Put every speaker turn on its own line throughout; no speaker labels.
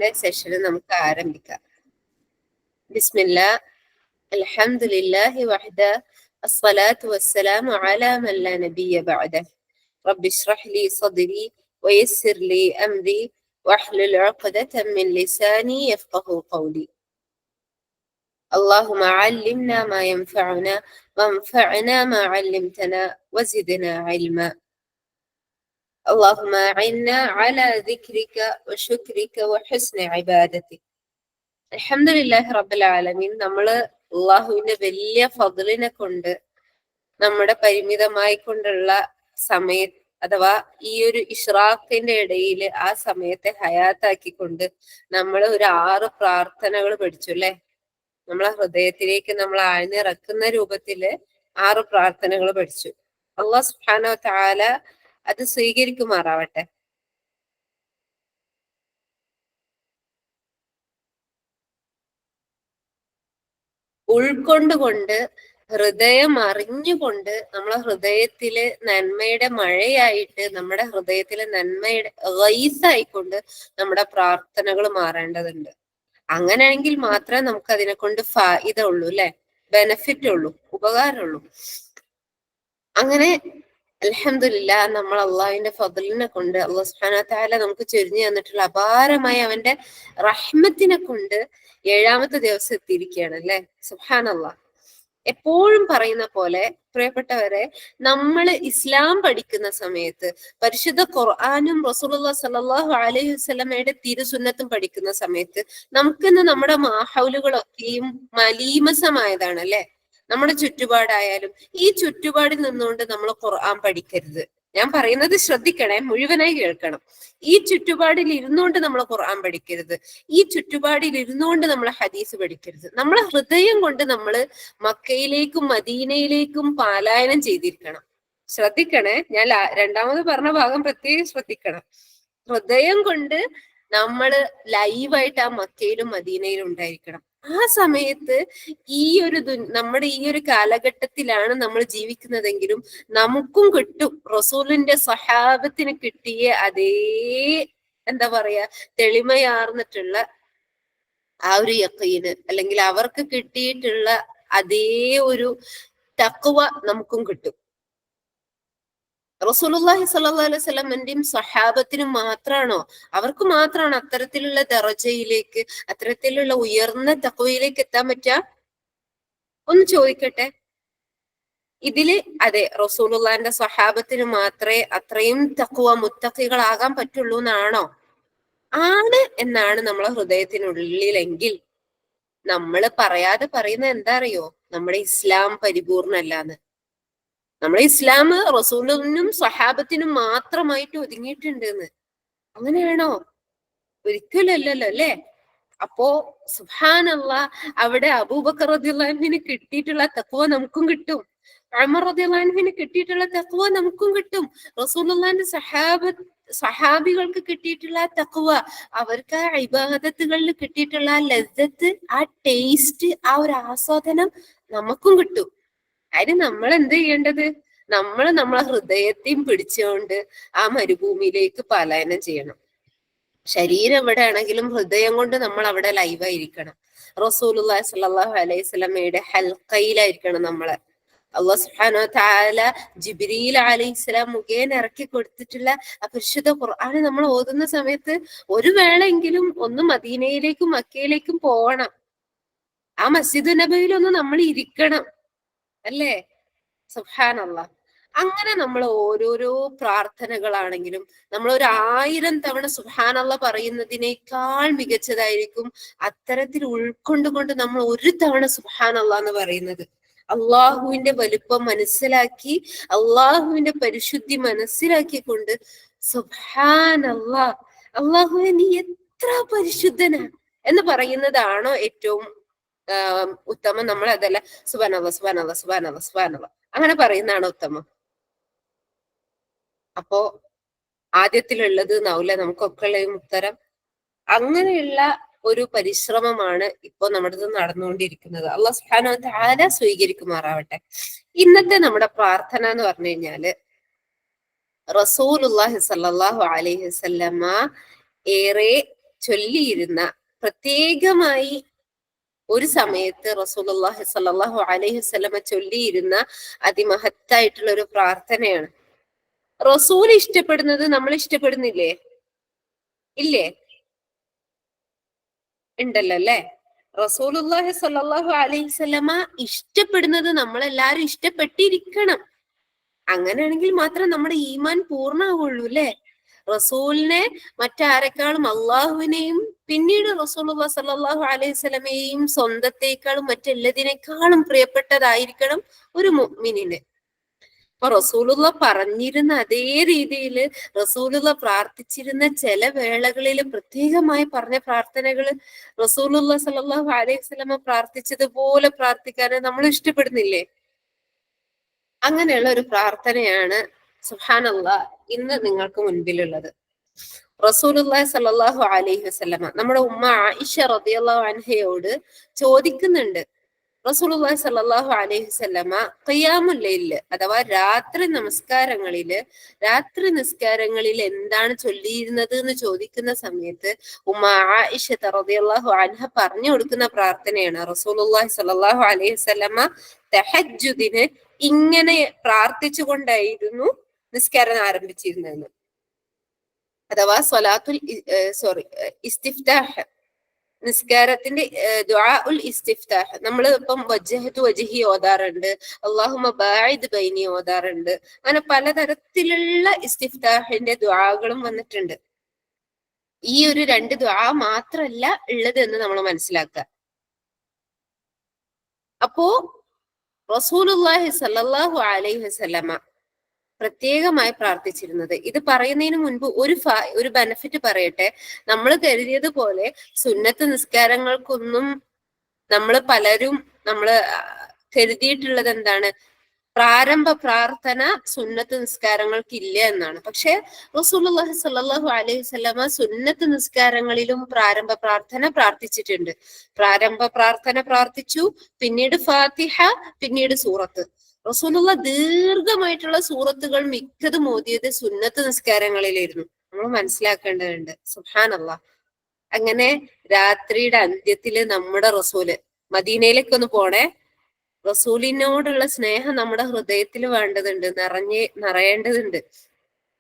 ഖുർആന്റെ സെഷന് നമുക്ക് ആരംഭിക്കാം. ബിസ്മില്ലാ, അൽഹംദുലില്ലാഹി വഹ്ദ, അസ്സലാത്തു വസ്സലാമു അലാ മൻ ലാ നബിയ്യ ബഅദ. റബ്ബി ഇശ്റഹ് ലി സദ്രി വയസ്സിർ ലി അംരി വഹ്ലുൽ ഉഖ്ദതൻ മിൻ ലിസാനി യഫ്ഖഹു ഖൗലി. اللهم علمنا ما ينفعنا وانفعنا ما علمتنا وزدنا علما. اللهم أعنا على ذكرك وشكرك وحسن عبادتك. അൽഹംദുലില്ലാഹി റബ്ബിൽ ആലമീൻ. നമ്മള് അള്ളാഹുവിന്റെ വലിയ ഫദ്ലിനെ കൊണ്ട് നമ്മുടെ പരിമിതമായി കൊണ്ടുള്ള അഥവാ ഈ ഒരു ഇഷ്റാഖിന്റെ ഇടയിൽ ആ സമയത്തെ ഹയാത്താക്കിക്കൊണ്ട് നമ്മൾ ഒരു 6 പ്രാർത്ഥനകൾ പഠിച്ചു അല്ലെ. നമ്മളെ ഹൃദയത്തിലേക്ക് നമ്മൾ ആഴ്ന്നിറക്കുന്ന രൂപത്തില് 6 പ്രാർത്ഥനകൾ പഠിച്ചു. അല്ലാഹു സുബ്ഹാനഹു വ തആല അത് സ്വീകരിക്കുമാറാവട്ടെ. ഉൾക്കൊണ്ടുകൊണ്ട് ഹൃദയം അറിഞ്ഞുകൊണ്ട് നമ്മളെ ഹൃദയത്തില് നന്മയുടെ മഴയായിട്ട് നമ്മുടെ ഹൃദയത്തിലെ നന്മയുടെ ഗൈസായിക്കൊണ്ട് നമ്മുടെ പ്രാർത്ഥനകൾ മാറേണ്ടതുണ്ട്. അങ്ങനെയാണെങ്കിൽ മാത്രമേ നമുക്ക് അതിനെ കൊണ്ട് ഫായിദ ഉള്ളൂ അല്ലെ, ബെനഫിറ്റ് ഉള്ളൂ, ഉപകാരമുള്ളൂ. അങ്ങനെ അൽഹംദുലില്ലാ നമ്മൾ അള്ളാഹുവിന്റെ ഫദ്ലിനെ കൊണ്ട് അല്ലാഹു സുബ്ഹാനഹു വ തആല നമുക്ക് ചൊരിഞ്ഞു തന്നിട്ടുള്ള അപാരമായ അവന്റെ റഹ്മത്തിനെ കൊണ്ട് 7ാമത്തെ ദിവസം എത്തിയിരിക്കുകയാണ് അല്ലെ. സുബ്ഹാനല്ലാഹ്. എപ്പോഴും പറയുന്ന പോലെ പ്രിയപ്പെട്ടവരെ, നമ്മൾ ഇസ്ലാം പഠിക്കുന്ന സമയത്ത് പരിശുദ്ധ ഖുർആനും റസൂലുള്ളാഹി സ്വല്ലല്ലാഹു അലൈഹി വസല്ലമയുടെ തിരുസുന്നത്തും പഠിക്കുന്ന സമയത്ത് നമുക്കിന്ന് നമ്മുടെ മാഹൗലുകളൊക്കെയും മലീമസമായതാണ് അല്ലെ. നമ്മുടെ ചുറ്റുപാടായാലും ഈ ചുറ്റുപാടിൽ നിന്നുകൊണ്ട് നമ്മൾ ഖുർആൻ പഠിക്കരുത്. ഞാൻ പറയുന്നത് ശ്രദ്ധിക്കണേ, മുഴുവനായി കേൾക്കണം. ഈ ചുറ്റുപാടിൽ ഇരുന്നുകൊണ്ട് നമ്മൾ ഖുർആൻ പഠിക്കരുത്. ഈ ചുറ്റുപാടിൽ ഇരുന്നുകൊണ്ട് നമ്മൾ ഹദീസ് പഠിക്കരുത്. നമ്മളെ ഹൃദയം കൊണ്ട് നമ്മൾ മക്കയിലേക്കും മദീനയിലേക്കും പാലായനം ചെയ്തിരിക്കണം. ശ്രദ്ധിക്കണേ, ഞാൻ രണ്ടാമത് പറഞ്ഞ ഭാഗം പ്രത്യേകം ശ്രദ്ധിക്കണം. ഹൃദയം കൊണ്ട് നമ്മള് ലൈവായിട്ട് ആ മക്കയിലും മദീനയിലും ഉണ്ടായിരിക്കണം. ആ സമയത്ത് നമ്മുടെ ഈ ഒരു കാലഘട്ടത്തിലാണ് നമ്മൾ ജീവിക്കുന്നതെങ്കിലും നമുക്കും കിട്ടും റസൂലിന്റെ സഹാബത്തിന് കിട്ടിയ അതേ എന്താ പറയാ തെളിമയാർന്നിട്ടുള്ള ആ ഒരു യഖീന്, അല്ലെങ്കിൽ അവർക്ക് കിട്ടിയിട്ടുള്ള അതേ ഒരു തഖ്വ നമുക്കും കിട്ടും. റസൂലുള്ളാഹി സ്വല്ലല്ലാഹു അലൈഹി വസല്ലമന്റെയും സഹാബത്തിനും മാത്രാണോ, അവർക്ക് മാത്രാണോ അത്തരത്തിലുള്ള ദറജയിലേക്ക്, അത്തരത്തിലുള്ള ഉയർന്ന തഖ്വയിലേക്ക് എത്താൻ പറ്റുക? ഒന്ന് ചോദിക്കട്ടെ. ഇതില് അതെ, റസൂലുള്ളാഹിന്റെ സഹാബത്തിന് മാത്രമേ അത്രയും തഖ്വ മുത്തഖികളാകാൻ പറ്റുള്ളൂ എന്നാണോ? ആണ് എന്നാണ് നമ്മളെ ഹൃദയത്തിനുള്ളിലെങ്കിൽ നമ്മൾ പറയാതെ പറയുന്നത് എന്താ അറിയോ? നമ്മുടെ ഇസ്ലാം പരിപൂർണല്ലാന്ന്. നമ്മുടെ ഇസ്ലാം റസൂലിനും സഹാബത്തിനും മാത്രമായിട്ട് ഒതുങ്ങിയിട്ടുണ്ട് എന്ന്. അങ്ങനെയാണോ? ഒരിക്കലല്ലല്ലോ അല്ലെ. അപ്പോ സുബ്ഹാനല്ലാഹ്, അവിടെ അബൂബക്കർ റളിയല്ലാഹു അൻഹുവിന് കിട്ടിയിട്ടുള്ള തഖ്വ നമുക്കും കിട്ടും. ഉമർ റളിയല്ലാഹു അൻഹുവിന് കിട്ടിയിട്ടുള്ള തഖ്വ നമുക്കും കിട്ടും. റസൂലുള്ളാഹിന്റെ സഹാബികൾക്ക് കിട്ടിയിട്ടുള്ള തഖ്വ, അവർക്ക് ആ ഇബാദത്തുകളിൽ കിട്ടിയിട്ടുള്ള ആ ലസ്സത്ത്, ആ ടേസ്റ്റ്, ആ ഒരു ആസ്വാദനം നമുക്കും കിട്ടും. അതിന് നമ്മൾ എന്ത് ചെയ്യേണ്ടത്? നമ്മൾ നമ്മളെ ഹൃദയത്തെയും പിടിച്ചുകൊണ്ട് ആ മരുഭൂമിയിലേക്ക് പലായനം ചെയ്യണം. ശരീരം എവിടെ ആണെങ്കിലും ഹൃദയം കൊണ്ട് നമ്മൾ അവിടെ ലൈവായിരിക്കണം. റസൂലുള്ളാഹി സ്വല്ലല്ലാഹു അലൈഹി വസല്ലമയുടെ ഹൽഖയിലായിരിക്കണം നമ്മള്. അല്ലാഹു സുബ്ഹാനഹു വ തആല ജിബ്രീൽ അലൈഹിസ്സലാം മുഖേന ഇറക്കി കൊടുത്തിട്ടുള്ള ആ പരിശുദ്ധ ഖുർആൻ നമ്മൾ ഓതുന്ന സമയത്ത് ഒരു വേളെങ്കിലും ഒന്ന് മദീനയിലേക്കും മക്കയിലേക്കും പോകണം. ആ മസ്ജിദ് നബവിയിലൊന്ന് നമ്മൾ ഇരിക്കണം അല്ലേ. സുബ്ഹാനല്ലാഹ്. അങ്ങനെ നമ്മൾ ഓരോരോ പ്രാർത്ഥനകളാണെങ്കിലും നമ്മൾ ഒരു 1000 തവണ സുബ്ഹാനല്ലാഹ് പറയുന്നതിനേക്കാൾ മികച്ചതായിരിക്കും അത്തരത്തിൽ ഉൾക്കൊണ്ടുകൊണ്ട് നമ്മൾ ഒരു തവണ സുബ്ഹാനല്ലാഹ് എന്ന് പറയുന്നത്. അള്ളാഹുവിന്റെ വലുപ്പം മനസ്സിലാക്കി, അള്ളാഹുവിന്റെ പരിശുദ്ധി മനസ്സിലാക്കിക്കൊണ്ട് സുബ്ഹാനല്ലാഹ്, അള്ളാഹുവേ നീ എത്ര പരിശുദ്ധനാ എന്ന് പറയുന്നതാണോ ഏറ്റവും ഉത്തമം? നമ്മൾ അതല്ല സുബ്ഹാനല്ലാഹ് സുബ്ഹാനല്ലാഹ് സുബ്ഹാനല്ലാഹ് സുബ്ഹാനല്ലാഹ് അങ്ങനെ പറയുന്നതാണ് ഉത്തമം. അപ്പോ ആദ്യത്തിലുള്ളത് നാവില്ല നമുക്കൊക്കെ ഉള്ള ഉത്തരം. അങ്ങനെയുള്ള ഒരു പരിശ്രമമാണ് ഇപ്പൊ നമ്മുടെ നടന്നുകൊണ്ടിരിക്കുന്നത്. അല്ലാഹു സുബ്ഹാനഹു വ തആല സ്വീകരിക്കുമാറാവട്ടെ. ഇന്നത്തെ നമ്മുടെ പ്രാർത്ഥന എന്ന് പറഞ്ഞു കഴിഞ്ഞാല് റസൂലുള്ളാഹി സ്വല്ലല്ലാഹു അലൈഹി വസല്ലമ ഏറെ ചൊല്ലിയിരുന്ന പ്രത്യേകമായി ഒരു സമയത്ത് റസൂലുള്ളാഹി സ്വല്ലല്ലാഹു അലൈഹി വസല്ലമ ചൊല്ലിയിരുന്ന അതിമഹത്തായിട്ടുള്ള ഒരു പ്രാർത്ഥനയാണ്. റസൂൽ ഇഷ്ടപ്പെടുന്നത് നമ്മൾ ഇഷ്ടപ്പെടുന്നില്ലേ? ഇല്ലേ? ഉണ്ടല്ലോ അല്ലെ? റസൂലുള്ളാഹി സ്വല്ലല്ലാഹു അലൈഹി വസല്ലമ ഇഷ്ടപ്പെടുന്നത് നമ്മളെല്ലാരും ഇഷ്ടപ്പെട്ടിരിക്കണം. അങ്ങനെയാണെങ്കിൽ മാത്രം നമ്മുടെ ഈമാൻ പൂർണ്ണമാവുള്ളൂ അല്ലെ? റസൂലിനെ മറ്റാരെക്കാളും അള്ളാഹുവിനെയും പിന്നീട് റസൂലുള്ളാഹി സ്വല്ലല്ലാഹു അലൈഹി വസല്ലമയെയും സ്വന്തത്തെക്കാളും മറ്റെല്ലതിനേക്കാളും പ്രിയപ്പെട്ടതായിരിക്കണം ഒരു മുഅ്മിനിന്. അപ്പൊ റസൂലുള്ള പറഞ്ഞിരുന്ന അതേ രീതിയിൽ റസൂലുള്ള പ്രാർത്ഥിച്ചിരുന്ന ചില വേളകളിൽ പ്രത്യേകമായി പറഞ്ഞ പ്രാർത്ഥനകൾ റസൂലുള്ള സല്ലല്ലാഹു അലൈഹി വസല്ലമ പ്രാർത്ഥിച്ചതുപോലെ പ്രാർത്ഥിക്കാൻ നമ്മൾ ഇഷ്ടപ്പെടുന്നില്ലേ? അങ്ങനെയുള്ള ഒരു പ്രാർത്ഥനയാണ് സുബ്ഹാനല്ലാഹ് ഇന്ന് നിങ്ങൾക്ക് മുൻപിലുള്ളത്. റസൂലുള്ളാഹി സ്വല്ലല്ലാഹു അലൈഹി വസല്ലമ നമ്മുടെ ഉമ്മ ആയിഷ റളിയല്ലാഹു അൻഹയോട് ചോദിക്കുന്നുണ്ട്. റസൂലുള്ളാഹി സ്വല്ലല്ലാഹു അലൈഹി വസല്ലമ ഖിയാമുൽ ലൈൽ അഥവാ രാത്രി നിസ്കാരങ്ങളിൽ എന്താണ് ചൊല്ലിയിരുന്നത് എന്ന് ചോദിക്കുന്ന സമയത്ത് ഉമ്മ ആയിഷ റളിയല്ലാഹു അൻഹ പറഞ്ഞു കൊടുക്കുന്ന പ്രാർത്ഥനയാണ് റസൂലുള്ളാഹി സ്വല്ലല്ലാഹു അലൈഹി വസല്ലമ തഹജ്ജുദിന് ഇങ്ങനെ പ്രാർത്ഥിച്ചുകൊണ്ടായിരുന്നു നിസ്കാരം ആരംഭിച്ചിരുന്നത്. അഥവാ ഇസ്തിഫ്താഹ്, നിസ്കാരത്തിന്റെ ദുആ ഉൽ ഇസ്തിഫ്താഹ്. നമ്മൾ ഇപ്പം വജ്ജഹതു വജ്ഹി ഓതാറുണ്ട്, അല്ലാഹുമ്മ ബാഇദ് ബൈനി ഓതാറുണ്ട്. അങ്ങനെ പലതരത്തിലുള്ള ഇസ്തിഫ്താഹിന്റെ ദുആകളും വന്നിട്ടുണ്ട്. ഈ ഒരു 2 ദുആ മാത്രമല്ല ഉള്ളത് എന്ന് നമ്മൾ മനസ്സിലാക്കുക. അപ്പോ റസൂലുള്ളാഹി സ്വല്ലല്ലാഹു അലൈഹി വസല്ലമ പ്രത്യേകമായി പ്രാർത്ഥിച്ചിരുന്നത്, ഇത് പറയുന്നതിന് മുൻപ് ഒരു ബെനിഫിറ്റ് പറയട്ടെ. നമ്മൾ കരുതിയതുപോലെ സുന്നത്ത് നിസ്കാരങ്ങൾക്കൊന്നും പലരും കരുതിയിട്ടുള്ളത് എന്താണ്, പ്രാരംഭ പ്രാർത്ഥന സുന്നത്ത് നിസ്കാരങ്ങൾക്ക് ഇല്ല എന്നാണ്. പക്ഷെ റസൂലുള്ളാഹി സ്വല്ലല്ലാഹു അലൈഹി വസല്ലമ സുന്നത്ത് നിസ്കാരങ്ങളിലും പ്രാരംഭ പ്രാർത്ഥന പ്രാർത്ഥിച്ചിട്ടുണ്ട്. പ്രാരംഭ പ്രാർത്ഥന പ്രാർത്ഥിച്ചു, പിന്നീട് ഫാത്തിഹ, പിന്നീട് സൂറത്ത്. റസൂലുള്ള ദീർഘമായിട്ടുള്ള സൂറത്തുകൾ മിക്കതും ഓതിയത് സുന്നത്ത് നിസ്കാരങ്ങളിലായിരുന്നു. നമ്മൾ മനസ്സിലാക്കേണ്ടതുണ്ട്. സുബ്ഹാനല്ലാഹ്. അങ്ങനെ രാത്രിയുടെ അന്ത്യത്തില് നമ്മുടെ റസൂല് മദീനയിലേക്കൊന്ന് പോണേ. റസൂലിനോടുള്ള സ്നേഹം നമ്മുടെ ഹൃദയത്തിൽ വേണ്ടതുണ്ട്, നിറയേണ്ടതുണ്ട്.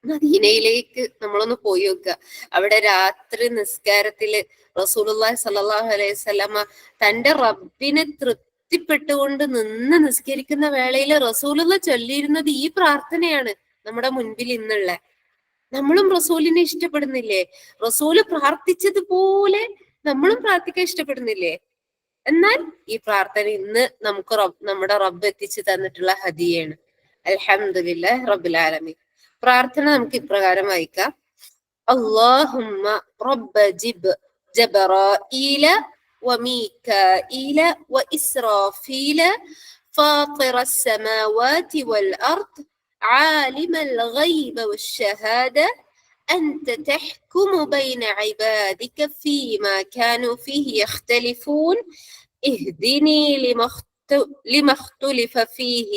മദീനയിലേക്ക് നമ്മളൊന്ന് പോയി നോക്കുക. അവിടെ രാത്രി നിസ്കാരത്തില് റസൂലുള്ളാഹി സ്വല്ലല്ലാഹു അലൈഹി വസല്ലമ തന്റെ റബ്ബിനെ തൃപ്തിപ്പെട്ടുകൊണ്ട് നിന്ന് നിസ്കരിക്കുന്ന വേളയിൽ റസൂലുള്ള ചൊല്ലിയിരുന്നത് ഈ പ്രാർത്ഥനയാണ് നമ്മുടെ മുൻപിൽ ഇന്നുള്ള. നമ്മളും റസൂലിനെ ഇഷ്ടപ്പെടുന്നില്ലേ? റസൂല് പ്രാർത്ഥിച്ചതുപോലെ നമ്മളും പ്രാർത്ഥിക്കാൻ ഇഷ്ടപ്പെടുന്നില്ലേ? എന്നാൽ ഈ പ്രാർത്ഥന ഇന്ന് നമ്മുടെ റബ്ബ് എത്തിച്ചു തന്നിട്ടുള്ള ഹദിയാണ്. അൽഹംദുലില്ലാഹി റബ്ബിൽ ആലമീൻ. പ്രാർത്ഥന നമുക്ക് ഇപ്രകാരം വായിക്കാം. അല്ലാഹുമ്മ റബ്ബ ജബറായീല വമീകായീല വഇസ്രാഫീല ഫാത്തിറ السماوات والأرض عالم الغيب والشهادة أنت تحكم بين عبادك فيما كانوا فيه يختلفون اهدني لما اختلف فيه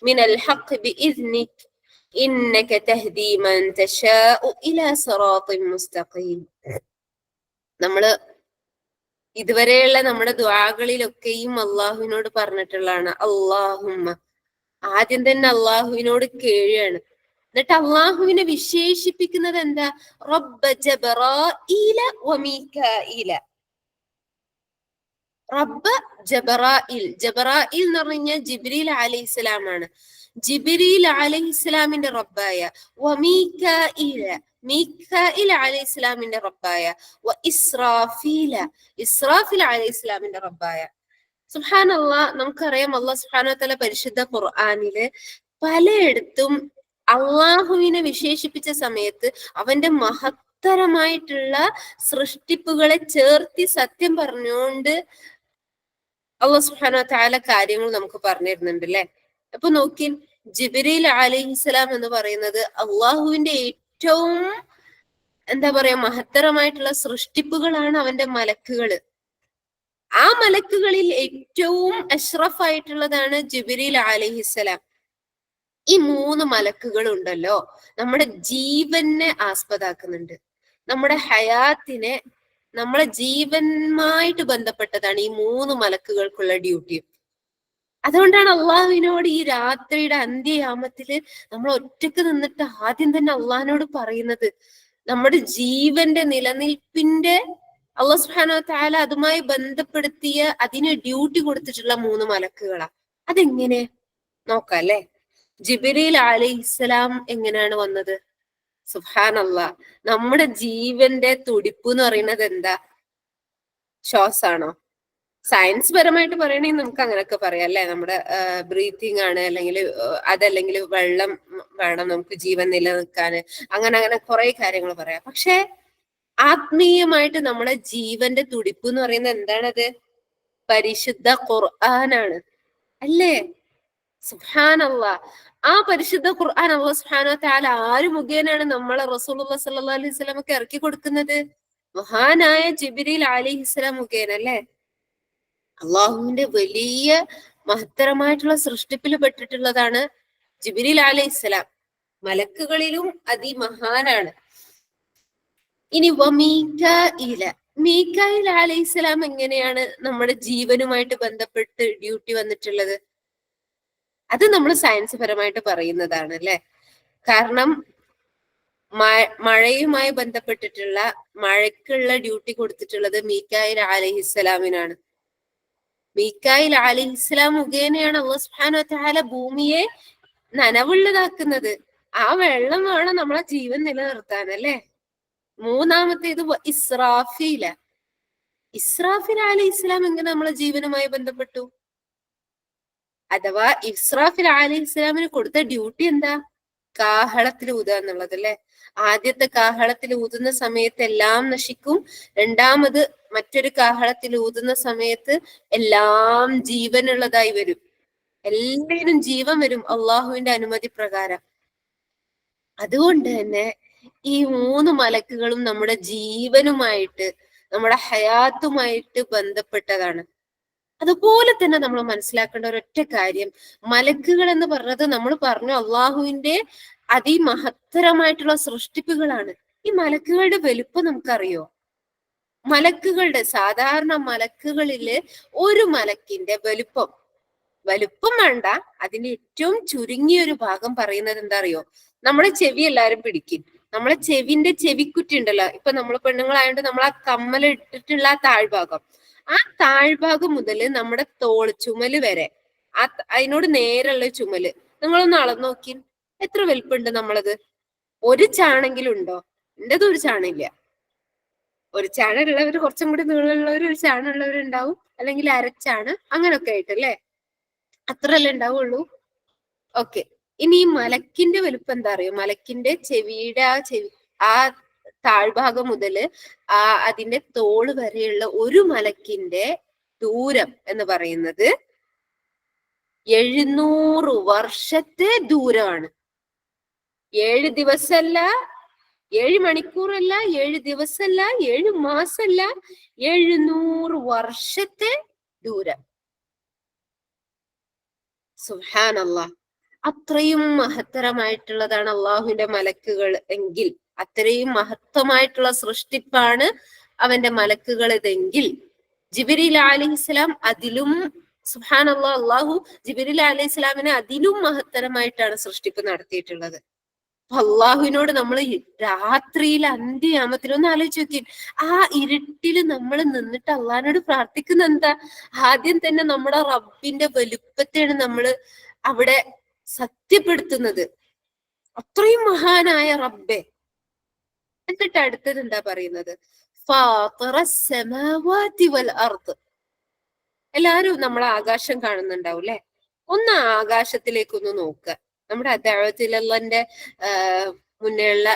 من الحق بإذنك إنك تهدي من تشاء إلى صراط مستقيم. നമ്മള് ഇതുവരെയുള്ള നമ്മുടെ ദുആകളിലൊക്കെയും അള്ളാഹുവിനോട് പറഞ്ഞിട്ടുള്ളതാണ് അല്ലാഹുമ്മ. ആദ്യം തന്നെ അള്ളാഹുവിനോട് കേഴുകയാണ്. എന്നിട്ട് അള്ളാഹുവിനെ വിശേഷിപ്പിക്കുന്നത് എന്താ? റബ്ബ ജബറായീല വമീകായീല. റബ്ബ് ജബറായിൽ. ജബറായിൽ എന്ന് പറഞ്ഞു കഴിഞ്ഞാൽ ജിബ്രീൽ അലൈഹിസ്സലാമാണ്. ജിബ്രീൽ അലൈഹിസ്സലാമിന്റെ റബ്ബായ വമീകായീല, മീകായിൽ അലൈഹിസ്സലാമിന്റെ റബ്ബായ ഇസ്രാഫീൽ അലൈഹിസ്സലാമിന്റെ റബ്ബായ. സുബ്ഹാനല്ലാഹ്. നമുക്കറിയാം അല്ലാഹു സുബ്ഹാനഹു വ തആല പരിശുദ്ധ ഖുർആനില് പലയിടത്തും അള്ളാഹുവിനെ വിശേഷിപ്പിച്ച സമയത്ത് അവന്റെ മഹത്തരമായിട്ടുള്ള സൃഷ്ടിപ്പുകളെ ചേർത്തി സത്യം പറഞ്ഞുകൊണ്ട് അല്ലാഹു സുബ്ഹാനഹു വ തആല കാര്യങ്ങൾ നമുക്ക് പറഞ്ഞു തരുന്നുണ്ട് അല്ലെ? അപ്പൊ നോക്കി, ജിബ്രീൽ അലൈഹിസ്സലാം എന്ന് പറയുന്നത് അള്ളാഹുവിന്റെ ഏറ്റവും മഹത്തരമായിട്ടുള്ള സൃഷ്ടിപ്പുകളാണ് അവന്റെ മലക്കുകള്. ആ മലക്കുകളിൽ ഏറ്റവും അഷ്റഫ് ആയിട്ടുള്ളതാണ് ജിബ്രീൽ അലൈഹിസ്സലാം. ഈ 3 മലക്കുകൾ ഉണ്ടല്ലോ, നമ്മുടെ ജീവനെ ആസ്പദാക്കുന്നുണ്ട്. നമ്മുടെ ഹയാത്തിനെ, നമ്മളെ ജീവനുമായിട്ട് ബന്ധപ്പെട്ടതാണ് ഈ 3 മലക്കുകൾക്കുള്ള ഡ്യൂട്ടിയും. അതുകൊണ്ടാണ് അള്ളാഹുവിനോട് ഈ രാത്രിയുടെ അന്ത്യയാമത്തില് നമ്മൾ ഒറ്റക്ക് നിന്നിട്ട് ആദ്യം തന്നെ അള്ളാഹിനോട് പറയുന്നത്, നമ്മുടെ ജീവന്റെ നിലനിൽപ്പിന്റെ അള്ളാഹു സുബ്ഹാനഹു വ തആല അതുമായി ബന്ധപ്പെടുത്തിയ അതിന് ഡ്യൂട്ടി കൊടുത്തിട്ടുള്ള 3 മലക്കുകളാ. അതെങ്ങനെ നോക്കാം അല്ലെ? ജിബ്രീൽ അലൈഹിസ്സലാം എങ്ങനെയാണ് വന്നത്? സുബ്ഹാനല്ലാഹ്, നമ്മുടെ ജീവന്റെ തുടിപ്പ് എന്ന് പറയുന്നത് എന്താ? ശ്വാസാണോ? സയൻസ് പരമായിട്ട് പറയണെങ്കിൽ നമുക്ക് അങ്ങനെയൊക്കെ പറയാം അല്ലെ? നമ്മുടെ ബ്രീത്തിങ് ആണ്, അല്ലെങ്കിൽ അതല്ലെങ്കിൽ വെള്ളം വേണം നമുക്ക് ജീവൻ നിലനിൽക്കാൻ, അങ്ങനെ അങ്ങനെ കുറെ കാര്യങ്ങൾ പറയാം. പക്ഷെ ആത്മീയമായിട്ട് നമ്മുടെ ജീവന്റെ തുടിപ്പ് എന്ന് പറയുന്നത് എന്താണത്? പരിശുദ്ധ ഖുർആനാണ് അല്ലേ? സുബ്ഹാനല്ലാഹ്. ആ പരിശുദ്ധ ഖുർആൻ അല്ലാഹു സുബ്ഹാനഹു വ തആല ആര് മുഖേനയാണ് നമ്മളെ റസൂലുള്ളാഹി സ്വല്ലല്ലാഹു അലൈഹി വസല്ലമക്ക് ഇറക്കി കൊടുക്കുന്നത്? മഹാനായ ജിബ്രീൽ അലൈഹിസ്സലാം മുഖേന അല്ലേ? അള്ളാഹുവിന്റെ വലിയ മഹത്തരമായിട്ടുള്ള സൃഷ്ടിപ്പിൽ പെട്ടിട്ടുള്ളതാണ് ജിബ്രീൽ അലൈഹിസ്സലാം. മലക്കുകളിലും അതിമഹാനാണ്. ഇനി മീകായിൽ അലൈഹിസ്സലാം എങ്ങനെയാണ് നമ്മുടെ ജീവനുമായിട്ട് ബന്ധപ്പെട്ട് ഡ്യൂട്ടി വന്നിട്ടുള്ളത്? അത് നമ്മൾ സയൻസ് പരമായിട്ട് പറയുന്നതാണ് അല്ലെ? കാരണം മഴയുമായി ബന്ധപ്പെട്ടിട്ടുള്ള മഴയ്ക്കുള്ള ഡ്യൂട്ടി കൊടുത്തിട്ടുള്ളത് മീകായിൽ അലൈഹിസ്സലാമിനാണ്. മീകായിൽ അലൈഹിസ്സലാം മുഖേനയാണ് അല്ലാഹു സുബ്ഹാനഹു വ തആല ഭൂമിയെ നനവുള്ളതാക്കുന്നത്. ആ വെള്ളം വേണം നമ്മളെ ജീവൻ നിലനിർത്താൻ അല്ലെ? മൂന്നാമത്തേത് ഇസ്രാഫീൽ അലൈഹിസ്സലാം എങ്ങനെ നമ്മളെ ജീവനുമായി ബന്ധപ്പെട്ടു? അഥവാ ഇസ്രാഫീൽ അലൈഹിസ്സലാമിന് കൊടുത്ത ഡ്യൂട്ടി എന്താ? കാഹളത്തിൽ ഊതുക എന്നുള്ളത് അല്ലെ? ആദ്യത്തെ കാഹളത്തിൽ ഊതുന്ന സമയത്ത് എല്ലാം നശിക്കും. രണ്ടാമത് മറ്റൊരു കാഹളത്തിൽ ഊതുന്ന സമയത്ത് എല്ലാം ജീവനുള്ളതായി വരും. എല്ലാവരും ജീവൻ വരും അള്ളാഹുവിന്റെ അനുമതി പ്രകാരം. അതുകൊണ്ട് തന്നെ ഈ 3 മലക്കുകളും നമ്മുടെ ജീവനുമായിട്ട്, നമ്മുടെ ഹയാത്തുമായിട്ട് ബന്ധപ്പെട്ടതാണ്. അതുപോലെ തന്നെ നമ്മൾ മനസ്സിലാക്കേണ്ട ഒരൊറ്റ കാര്യം, മലക്കുകൾ എന്ന് പറഞ്ഞത് നമ്മൾ പറഞ്ഞു അള്ളാഹുവിന്റെ അതിമഹത്തരമായിട്ടുള്ള സൃഷ്ടിപ്പുകളാണ്. ഈ മലക്കുകളുടെ വലുപ്പം നമുക്കറിയോ? സാധാരണ മലക്കുകളില് ഒരു മലക്കിന്റെ വലുപ്പം വേണ്ട, അതിന്റെ ഏറ്റവും ചുരുങ്ങിയ ഒരു ഭാഗം പറയുന്നത് എന്താ അറിയോ? നമ്മുടെ ചെവി എല്ലാരും പിടിക്കും. നമ്മളെ ചെവിന്റെ ചെവിക്കുറ്റി ഉണ്ടല്ലോ, ഇപ്പൊ നമ്മൾ പെണ്ണുങ്ങളായോണ്ട് നമ്മൾ ആ കമ്മൽ ഇട്ടിട്ടുള്ള ആ താഴ്ഭാഗം, ആ താഴ്ഭാഗം മുതല് നമ്മുടെ ചുമല് വരെ, അതിനോട് നേരെയുള്ള ചുമല് നിങ്ങളൊന്ന് അളന്നു നോക്കി, എത്ര വലുപ്പുണ്ട് നമ്മളത്? ഒരു ചാണെങ്കിലും ഉണ്ടോ? എന്റേത് ഒരു ചാണില്ല. ഒരു ചാണുള്ളവർ, കുറച്ചും കൂടി നീളമുള്ളവർ, ഒരു ചാണുള്ളവരുണ്ടാവും, അല്ലെങ്കിൽ അരച്ചാണ്, അങ്ങനൊക്കെ ആയിട്ട് അല്ലേ? അത്രല്ലേ ഉണ്ടാവുള്ളൂ. ഓക്കെ, ഇനി ഈ മലക്കിന്റെ വലുപ്പം എന്താ അറിയോ? മലക്കിന്റെ ചെവിയുടെ ആ താഴ്ഭാഗം മുതല് അതിന്റെ തോള് വരെയുള്ള ഒരു മലക്കിന്റെ ദൂരം എന്ന് പറയുന്നത് 700 വർഷത്തെ ദൂരമാണ്. 7 ദിവസമല്ല, 7 മണിക്കൂറല്ല, 7 ദിവസമല്ല, 7 മാസമല്ല, 700 വർഷത്തെ ദൂരം. സുബ്ഹാനല്ലാഹ്. അത്രയും മഹത്തരമായിട്ടുള്ളതാണ് അള്ളാഹുവിന്റെ മലക്കുകൾ എങ്കിൽ, അത്രയും മഹത്വമായിട്ടുള്ള സൃഷ്ടിപ്പാണ് അവന്റെ മലക്കുകൾ ഇതെങ്കിൽ, ജിബ്രീൽ അലൈഹിസ്സലാം അതിലും, സുബ്ഹാനല്ലാഹ്, അള്ളാഹു ജിബ്രീൽ അലൈഹിസ്സലാമിനെ അതിലും മഹത്തരമായിട്ടാണ് സൃഷ്ടിപ്പ് നടത്തിയിട്ടുള്ളത്. അള്ളാഹുവിനോട് നമ്മൾ രാത്രിയിൽ അന്ത്യയാമത്തിൽ ഒന്ന് ആലോചിച്ച് നോക്കി, ആ ഇരുട്ടില് നമ്മൾ നിന്നിട്ട് അള്ളാഹിനോട് പ്രാർത്ഥിക്കുന്ന എന്താ? ആദ്യം തന്നെ നമ്മുടെ റബ്ബിന്റെ വലുപ്പത്തെയാണ് നമ്മൾ അവിടെ സത്യപ്പെടുത്തുന്നത്. അത്രയും മഹാനായ റബ്ബെ. എന്നിട്ട് അടുത്തത് എന്താ പറയുന്നത്? എല്ലാരും നമ്മളെ ആകാശം കാണുന്നുണ്ടാവും അല്ലെ? ഒന്ന് ആകാശത്തിലേക്കൊന്ന് നോക്കുക. നമ്മുടെ അദഅവത്തുല്ലന്റെ മുന്നേയുള്ള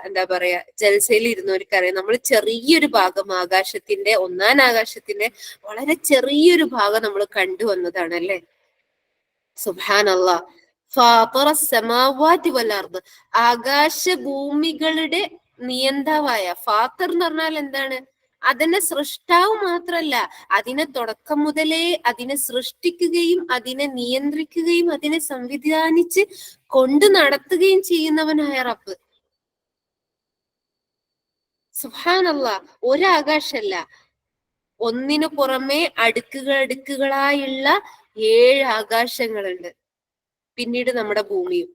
എന്താ പറയാ, ജൽസയിൽ ഇരുന്നവർക്കറിയാം, നമ്മൾ ചെറിയൊരു ഭാഗം ആകാശത്തിന്റെ, ഒന്നാം ആകാശത്തിന്റെ വളരെ ചെറിയൊരു ഭാഗം നമ്മൾ കണ്ടുവന്നതാണ് അല്ലെ? സുബ്ഹാനല്ലാഹ്. ഫാത്തിറസ്സമാവാതി വൽ അർദ്, ആകാശ ഭൂമികളുടെ നിയന്താവായ. ഫാത്തിർ എന്ന് പറഞ്ഞാൽ എന്താണ്? അതിന്റെ സൃഷ്ടാവ് മാത്രല്ല, അതിനെ തുടക്കം മുതലേ അതിനെ സൃഷ്ടിക്കുകയും അതിനെ നിയന്ത്രിക്കുകയും അതിനെ സംവിധാനിച്ച് കൊണ്ട് നടത്തുകയും ചെയ്യുന്നവനായ റബ്ബ്. സുബ്ഹാനല്ലാ, ഒരാകാശല്ല, ഒന്നിനു പുറമെ അടുക്കുകളായുള്ള 7 ആകാശങ്ങളുണ്ട്. പിന്നീട് നമ്മുടെ ഭൂമിയും.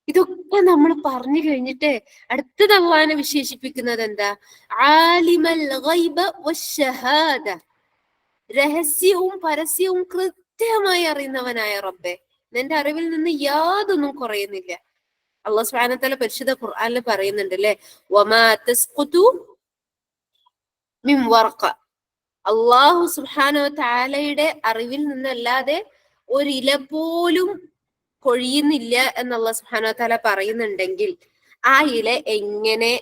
ഇതൊക്കെ നമ്മൾ പറഞ്ഞു കഴിഞ്ഞിട്ട് അടുത്തത് അള്ളാഹിനെ വിശേഷിപ്പിക്കുന്നത് എന്താ? ആലിമൽ ഗൈബ വശ്ശഹാദ, രഹസ്യവും പരസ്യവും കൃത്യമായി അറിയുന്നവനായ റബ്ബെ, നിന്റെ അറിവിൽ നിന്ന് യാതൊന്നും കുറയുന്നില്ല. അള്ളാഹു സുബ്ഹാനഹു വ തആല പരിശുദ്ധ ഖുർആനിൽ പറയുന്നുണ്ട് അല്ലെ, വമാ തസ്ഖുതു മിൻ വർഖ, അള്ളാഹു സുബ്ഹാനഹു വ തആലയുടെ അറിവിൽ നിന്നല്ലാതെ ഒരില പോലും കൊഴിയുന്നില്ല എന്ന് അള്ളാഹു സുബ്ഹാനഹു വ തആല പറയുന്നുണ്ടെങ്കിൽ ആ ഇല എങ്ങനെ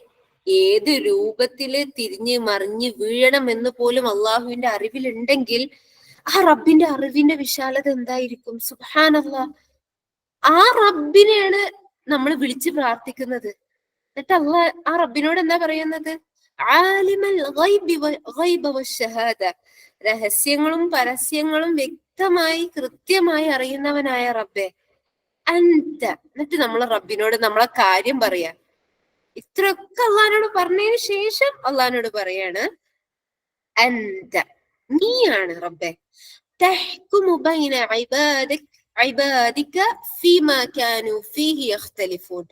ഏത് രൂപത്തില് തിരിഞ്ഞ് മറിഞ്ഞ് വീഴണം എന്ന് പോലും അള്ളാഹുവിന്റെ അറിവിലുണ്ടെങ്കിൽ ആ റബ്ബിന്റെ അറിവിന്റെ വിശാലത എന്തായിരിക്കും? സുബ്ഹാനല്ലാഹ്. ആ റബ്ബിനെയാണ് നമ്മൾ വിളിച്ച് പ്രാർത്ഥിക്കുന്നത്. എന്നിട്ട് അള്ളാഹ് ആ റബ്ബിനോട് എന്താ പറയുന്നത്? ആലിമൽ ഗൈബ വശ്ശഹാദ, രഹസ്യങ്ങളും പരസ്യങ്ങളും വ്യക്തമായി കൃത്യമായി അറിയുന്നവനായ റബ്ബെ അൻത. എന്നിട്ട് നമ്മൾ റബ്ബിനോട് നമ്മളെ കാര്യം പറയാ. ഇത്രയൊക്കെ അള്ളഹാനോട് പറഞ്ഞതിന് ശേഷം അള്ളഹാനോട് പറയാണ് അൻത, നീയാണ് റബ്ബെ, തഹ്കുമു ബൈന ഇബാദിക ഫീമാ കാനൂ ഫീഹി യഖ്തലിഫൂൻ,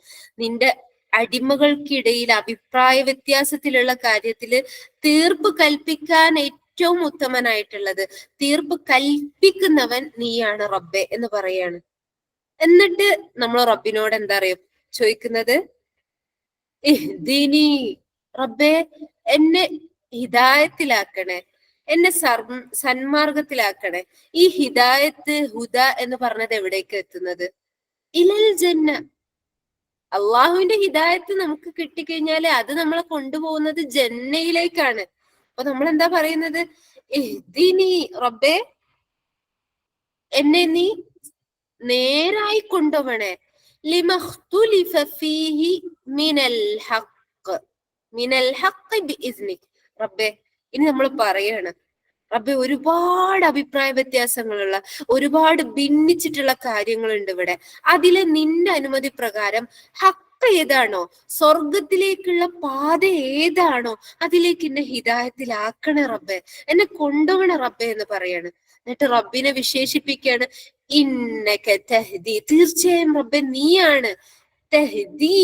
നിന്റെ അടിമകൾക്കിടയിൽ അഭിപ്രായ വ്യത്യാസത്തിലുള്ള കാര്യത്തില് തീർപ്പ് കൽപ്പിക്കാൻ ഏറ്റവും ഉത്തമനായിട്ടുള്ളത്, തീർപ്പ് കൽപ്പിക്കുന്നവൻ നീയാണ് റബ്ബെ എന്ന് പറയാണ്. എന്നിട്ട് നമ്മൾ റബ്ബിനോട് എന്താ അറിയോ ചോദിക്കുന്നത്? ഇഹ്ദിനി, റബ്ബേ എന്നെ ഹിദായത്തിലാക്കണേ, എന്നെ സന്മാർഗത്തിലാക്കണേ. ഈ ഹിദായത്ത്, ഹുദ എന്ന് പറഞ്ഞത് എവിടേക്ക് എത്തുന്നത്? ഇലൽ ജന്ന. അള്ളാഹുവിന്റെ ഹിദായത്ത് നമുക്ക് കിട്ടിക്കഴിഞ്ഞാല് അത് നമ്മളെ കൊണ്ടുപോകുന്നത് ജന്നയിലേക്കാണ്. അപ്പൊ നമ്മൾ എന്താ പറയുന്നത്? ഇഹ്ദിനി, റബ്ബേ എന്നെ നീ നേരായി കൊണ്ടുപോകണേ. ലിമഖ്തുലിഫ ഫീഹി മിനൽ ഹഖ്, മിനൽ ഹഖ് ബിഇസ്നിക്. റബ്ബേ ഇനി നമ്മൾ പറയാണ്, റബ്ബേ ഒരുപാട് അഭിപ്രായ വ്യത്യാസങ്ങളുള്ള, ഒരുപാട് ഭിന്നിച്ചിട്ടുള്ള കാര്യങ്ങളുണ്ട് ഇവിടെ. അതിലെ നിന്റെ അനുമതി പ്രകാരം ഹക്ക് ഏതാണോ, സ്വർഗത്തിലേക്കുള്ള പാത ഏതാണോ, അതിലേക്ക് എന്നെ ഹിദായത്തിലാക്കണേ റബ്ബേ, എന്നെ കൊണ്ടുപോകണ റബ്ബേ എന്ന് പറയാണ്. എന്നിട്ട് റബ്ബിനെ വിശേഷിപ്പിക്കുകയാണ്, ഇന്നക തഹ്ദി, തീർച്ചയായും റബ്ബെ നീയാണ്, തഹ്ദി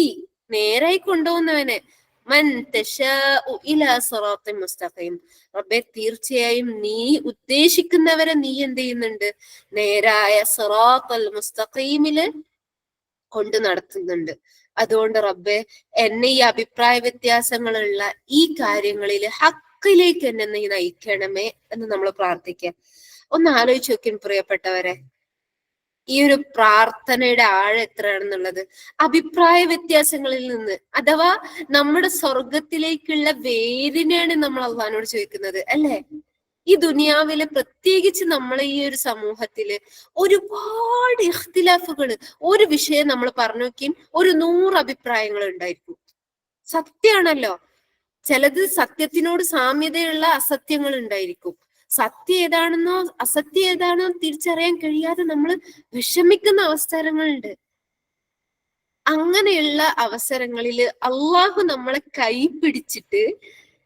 നേരായി കൊണ്ടുപോകുന്നവനെ, മൻ തശാഉ ഇലാ സിറാത്തിൻ മുസ്തഖീം, റബ്ബെ തീർച്ചയായും നീ ഉദ്ദേശിക്കുന്നവരെ നീ എന്ത് ചെയ്യുന്നുണ്ട്? നേരായ സിറാത്തൽ മുസ്തഖീമില് കൊണ്ട് നടത്തുന്നുണ്ട്. അതുകൊണ്ട് റബ്ബെ എന്നെ ഈ അഭിപ്രായ വ്യത്യാസങ്ങളുള്ള ഈ കാര്യങ്ങളില് ഹക്കിലേക്ക് എന്നെ നീ നയിക്കണമേ എന്ന് നമ്മൾ പ്രാർത്ഥിക്കുക. ഒന്ന് ആലോചിച്ച് നോക്കി പ്രിയപ്പെട്ടവരെ, ഈ ഒരു പ്രാർത്ഥനയുടെ ആഴം എത്രയാണെന്നുള്ളത്. അഭിപ്രായ വ്യത്യാസങ്ങളിൽ നിന്ന്, അഥവാ നമ്മുടെ സ്വർഗത്തിലേക്കുള്ള വേരിനെയാണ് നമ്മൾ അള്ളഹാനോട് ചോദിക്കുന്നത് അല്ലെ? ഈ ദുനിയാവിലെ പ്രത്യേകിച്ച് നമ്മളെ ഈ ഒരു സമൂഹത്തില് ഒരുപാട് ഇഖ്തിലാഫുകൾ, ഒരു വിഷയം നമ്മൾ പറഞ്ഞു നോക്കിയും ഒരു 100 അഭിപ്രായങ്ങൾ ഉണ്ടായിരിക്കും. സത്യാണല്ലോ, ചിലത് സത്യത്തിനോട് സാമ്യതയുള്ള അസത്യങ്ങൾ ഉണ്ടായിരിക്കും. സത്യം ഏതാണെന്നോ അസത്യം ഏതാണോ തിരിച്ചറിയാൻ കഴിയാതെ നമ്മൾ വിഷമിക്കുന്ന അവസരങ്ങളുണ്ട്. അങ്ങനെയുള്ള അവസരങ്ങളിൽ അള്ളാഹു നമ്മളെ കൈ പിടിച്ചിട്ട്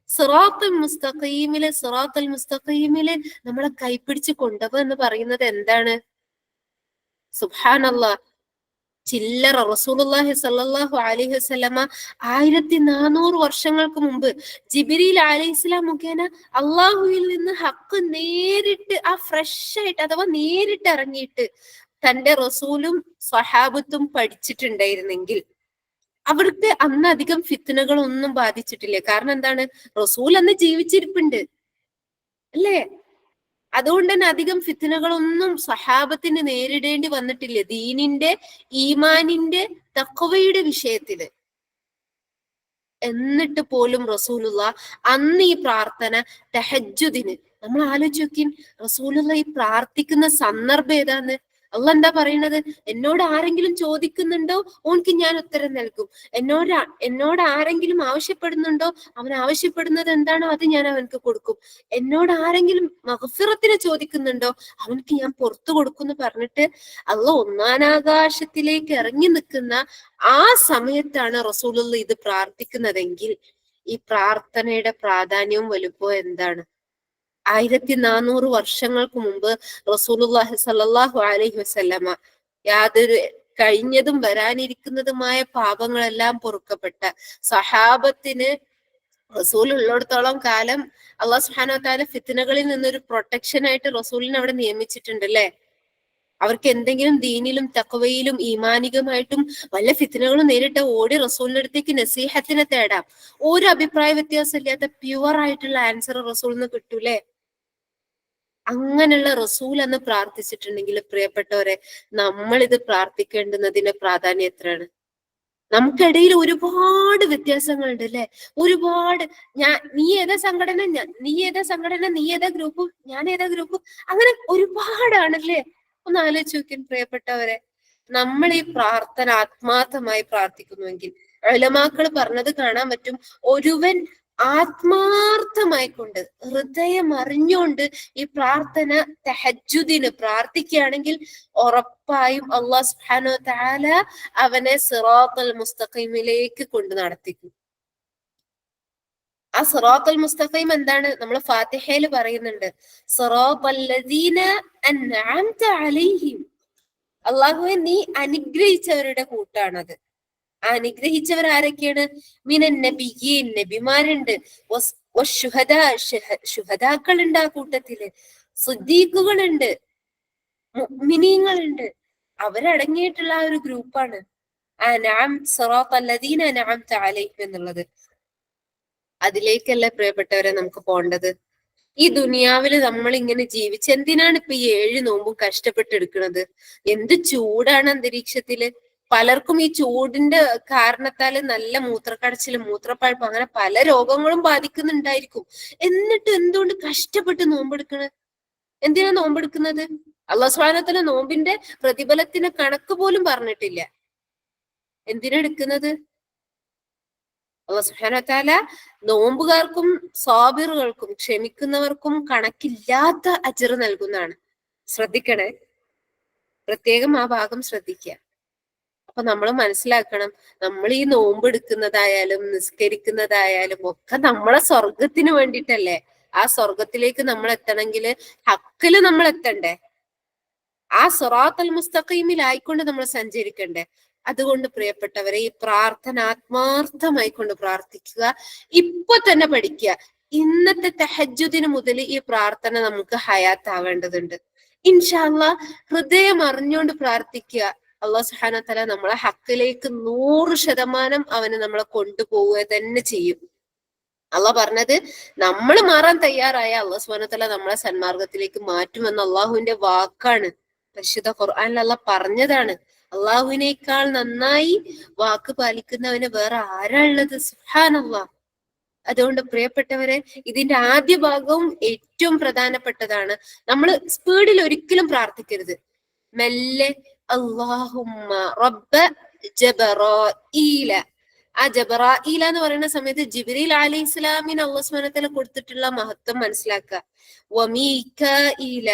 സിറാത്തുൽ മുസ്തഖീമില് നമ്മളെ കൈപിടിച്ച് കൊണ്ടുപോകുക എന്ന് പറയുന്നത് എന്താണ്? സുബ്ഹാനല്ലാഹ്. ചില്ലറ റസൂലുള്ളാഹി സ്വല്ലല്ലാഹു അലൈഹി വസല്ലമ 1400 വർഷങ്ങൾക്ക് മുമ്പ് ജിബ്രീൽ അലൈഹിസ്സലാം മുഖേന അള്ളാഹുവിൽ നിന്ന് ഹക്ക് നേരിട്ട് ആ ഫ്രഷ് ആയിട്ട്, അഥവാ നേരിട്ട് ഇറങ്ങിയിട്ട് തന്റെ റസൂലും സ്വഹാബത്തും പഠിച്ചിട്ടുണ്ടായിരുന്നെങ്കിൽ അവർക്ക് അന്ന് അധികം ഫിത്നകളൊന്നും ബാധിച്ചിട്ടില്ല. കാരണം എന്താണ്? റസൂൽ അന്ന് ജീവിച്ചിരിപ്പുണ്ട് അല്ലേ? അതുകൊണ്ട് തന്നെ അധികം ഫിത്നകളൊന്നും സഹാബത്തിന് നേരിടേണ്ടി വന്നിട്ടില്ല ദീനിന്റെ, ഈമാനിന്റെ, തഖ്വയുടെ വിഷയത്തില്. എന്നിട്ട് പോലും റസൂലുള്ള അന്ന് ഈ പ്രാർത്ഥന തഹജ്ജുദിന്, നമ്മൾ ആലോചിച്ച് നോക്കി, റസൂലുള്ള ഈ പ്രാർത്ഥിക്കുന്ന സന്ദർഭം ഏതാന്ന്? അള്ളാഹ് എന്താ പറയുന്നത്? എന്നോട് ആരെങ്കിലും ചോദിക്കുന്നുണ്ടോ ഓൻക്ക് ഞാൻ ഉത്തരം നൽകും. എന്നോട് ആരെങ്കിലും ആവശ്യപ്പെടുന്നുണ്ടോ, അവൻ ആവശ്യപ്പെടുന്നത് എന്താണോ അത് ഞാൻ അവനക്ക് കൊടുക്കും. എന്നോട് ആരെങ്കിലും മഗ്ഫിറത്തിനെ ചോദിക്കുന്നുണ്ടോ അവനക്ക് ഞാൻ പുറത്തു കൊടുക്കും എന്ന് പറഞ്ഞിട്ട് അള്ളാഹ് ഒന്നാനാകാശത്തിലേക്ക് ഇറങ്ങി നിൽക്കുന്ന ആ സമയത്താണ് റസൂലുള്ള ഇത് പ്രാർത്ഥിക്കുന്നതെങ്കിൽ ഈ പ്രാർത്ഥനയുടെ പ്രാധാന്യവും വലുപ്പവും എന്താണ്? 1400 വർഷങ്ങൾക്ക് മുമ്പ് റസൂലുള്ളാഹി സ്വല്ലല്ലാഹു അലൈഹി വസല്ലമ യാതൊരു കഴിഞ്ഞതും വരാനിരിക്കുന്നതുമായ പാപങ്ങളെല്ലാം പൊറുക്കപ്പെട്ട സഹാബത്തിന് റസൂൽ ഉള്ളിടത്തോളം കാലം അള്ളാഹു സുബ്ഹാനഹു വ തആല ഫിത്നകളിൽ നിന്നൊരു പ്രൊട്ടക്ഷൻ ആയിട്ട് റസൂലിനെ അവിടെ നിയമിച്ചിട്ടുണ്ട് അല്ലെ. അവർക്ക് എന്തെങ്കിലും ദീനിലും തഖ്വയിലും ഈമാനികമായിട്ടും വല്ല ഫിത്നകളും നേരിട്ട ഓടി റസൂലിന്റെ അടുത്തേക്ക് നസീഹത്തിനെ തേടാം. ഒരു അഭിപ്രായ വ്യത്യാസം ഇല്ലാത്ത പ്യുവർ ആയിട്ടുള്ള ആൻസർ റസൂലിന് കിട്ടൂലേ. അങ്ങനെയുള്ള റസൂൽ എന്ന് പ്രാർത്ഥിച്ചിട്ടുണ്ടെങ്കിൽ പ്രിയപ്പെട്ടവരെ, നമ്മൾ ഇത് പ്രാർത്ഥിക്കേണ്ടുന്നതിന്റെ പ്രാധാന്യം എത്രയാണ്? നമുക്കിടയിൽ ഒരുപാട് വ്യത്യാസങ്ങളുണ്ട് അല്ലെ. ഒരുപാട് നീ ഏതാ സംഘടന, നീ ഏതാ സംഘടന, നീ ഏതാ ഗ്രൂപ്പ്, ഞാൻ ഏതാ ഗ്രൂപ്പ്, അങ്ങനെ ഒരുപാടാണല്ലേ. ഒന്ന് ആലോചിച്ച് നോക്കിൻ പ്രിയപ്പെട്ടവരെ. നമ്മൾ ഈ പ്രാർത്ഥന ആത്മാർത്ഥമായി പ്രാർത്ഥിക്കുന്നുവെങ്കിൽ ഉലമാക്കൾ പറഞ്ഞത് കാണാൻ പറ്റും. ഒരുവൻ ആത്മാർത്ഥമായിക്കൊണ്ട് ഹൃദയം അറിഞ്ഞുകൊണ്ട് ഈ പ്രാർത്ഥന തഹജ്ജുദിന് പ്രാർത്ഥിക്കുകയാണെങ്കിൽ ഉറപ്പായും അല്ലാഹു സുബ്ഹാനഹു വ തആല അവനെ സിറാത്തുൽ മുസ്തഖീമിലേക്ക് കൊണ്ട് നടത്തിക്കും. ആ സിറാത്തുൽ മുസ്തഖീം എന്താണ്? നമ്മൾ ഫാത്തിഹയിൽ പറയുന്നുണ്ട്, സിറാത്തല്ലദീന അൻഅംത അലൈഹിം. അല്ലാഹുവേ, നീ അനുഗ്രഹിച്ചവരുടെ കൂട്ടാണത്. അനുഗ്രഹിച്ചവർ ആരൊക്കെയാണ്? മിനൻ നബിയ്യീൻ, നബിമാരുണ്ട്, വശുഹദാ, ശുഹദാക്കളുണ്ട് ആ കൂട്ടത്തില്, സിദ്ദീഖുകളുണ്ട്, മുഅ്മിനീങ്ങളുണ്ട്. അവരടങ്ങിയിട്ടുള്ള ആ ഒരു ഗ്രൂപ്പാണ് അൻഅം സിറാത്തല്ലദീന അൻഅംത അലൈഹിം എന്നുള്ളത്. അതിലേക്കല്ലേ പ്രിയപ്പെട്ടവരെ നമുക്ക് പോണ്ടത്. ഈ ദുനിയാവില് നമ്മൾ ഇങ്ങനെ ജീവിച്ച് എന്തിനാണ് ഇപ്പൊ ഈ 7 നോമ്പും കഷ്ടപ്പെട്ടെടുക്കുന്നത്? എന്ത് ചൂടാണ് അന്തരീക്ഷത്തില്. പലർക്കും ഈ ചൂടിന്റെ കാരണത്താല് നല്ല മൂത്രക്കടച്ചിലും മൂത്രപ്പഴുപ്പും അങ്ങനെ പല രോഗങ്ങളും ബാധിക്കുന്നുണ്ടായിരിക്കും. എന്നിട്ട് എന്തുകൊണ്ട് കഷ്ടപ്പെട്ട് നോമ്പെടുക്കണത്? എന്തിനാ നോമ്പെടുക്കുന്നത്? അല്ലാഹു സുബ്ഹാനഹു വ തആല നോമ്പിന്റെ പ്രതിഫലത്തിന് കണക്ക് പോലും പറഞ്ഞിട്ടില്ല. എന്തിനാ എടുക്കുന്നത്? അല്ലാഹു സുബ്ഹാനഹു വ തആല നോമ്പുകാർക്കും സ്വാബിറുകൾക്കും ക്ഷമിക്കുന്നവർക്കും കണക്കില്ലാത്ത അജ്ർ നൽകുന്നതാണ്. ശ്രദ്ധിക്കണേ, പ്രത്യേകം ആ ഭാഗം ശ്രദ്ധിക്കുക. അപ്പൊ നമ്മൾ മനസ്സിലാക്കണം, നമ്മൾ ഈ നോമ്പ് എടുക്കുന്നതായാലും നിസ്കരിക്കുന്നതായാലും ഒക്കെ നമ്മളെ സ്വർഗത്തിന് വേണ്ടിയിട്ടല്ലേ. ആ സ്വർഗത്തിലേക്ക് നമ്മൾ എത്തണമെങ്കിൽ ഹക്കില് നമ്മൾ എത്തണ്ടേ. ആ സിറാത്തുൽ മുസ്തഖീമിലായിക്കൊണ്ട് നമ്മൾ സഞ്ചരിക്കണ്ടേ. അതുകൊണ്ട് പ്രിയപ്പെട്ടവരെ, ഈ പ്രാർത്ഥന ആത്മാർത്ഥമായി കൊണ്ട് പ്രാർത്ഥിക്കുക. ഇപ്പൊ തന്നെ പഠിക്കുക. ഇന്നത്തെ തഹജ്ജുദിന് മുതൽ ഈ പ്രാർത്ഥന നമുക്ക് ഹയാത്താവേണ്ടതുണ്ട്. ഇൻഷാ അല്ലാഹ് ഹൃദയം അറിഞ്ഞുകൊണ്ട് പ്രാർത്ഥിക്കുക. അല്ലാഹു സുബ്ഹാനഹു വ തആല നമ്മളെ ഹക്കിലേക്ക് 100% അവന് നമ്മളെ കൊണ്ടുപോവുക തന്നെ ചെയ്യും. അള്ളാഹ് പറഞ്ഞത്, നമ്മൾ മാറാൻ തയ്യാറായ അല്ലാഹു സുബ്ഹാനഹു വ തആല നമ്മളെ സന്മാർഗത്തിലേക്ക് മാറ്റുമെന്ന് അള്ളാഹുവിന്റെ വാക്കാണ്. പരിശുദ്ധ ഖുർആനിൽ അള്ളാഹ് പറഞ്ഞതാണ്. അള്ളാഹുവിനേക്കാൾ നന്നായി വാക്ക് പാലിക്കുന്നവന് വേറെ ആരാ ഉള്ളത്? സുബ്ഹാനല്ലാഹ്. അതുകൊണ്ട് പ്രിയപ്പെട്ടവരെ, ഇതിന്റെ ആദ്യ ഭാഗവും ഏറ്റവും പ്രധാനപ്പെട്ടതാണ്. നമ്മൾ സ്പീഡിൽ ഒരിക്കലും പ്രാർത്ഥിക്കരുത്. മെല്ലെ അല്ലാഹുമ്മ റബ്ബ ജബറാഈല. ആ ജബറാഈല എന്ന് പറയുന്ന സമയത്ത് ജിബ്രീൽ അലൈഹി ഇസ്ലാമിന് അല്ലാഹു സുബ്ഹാനഹു വ തആല കൊടുത്തിട്ടുള്ള മഹത്വം മനസ്സിലാക്കുക. വമീകാഈല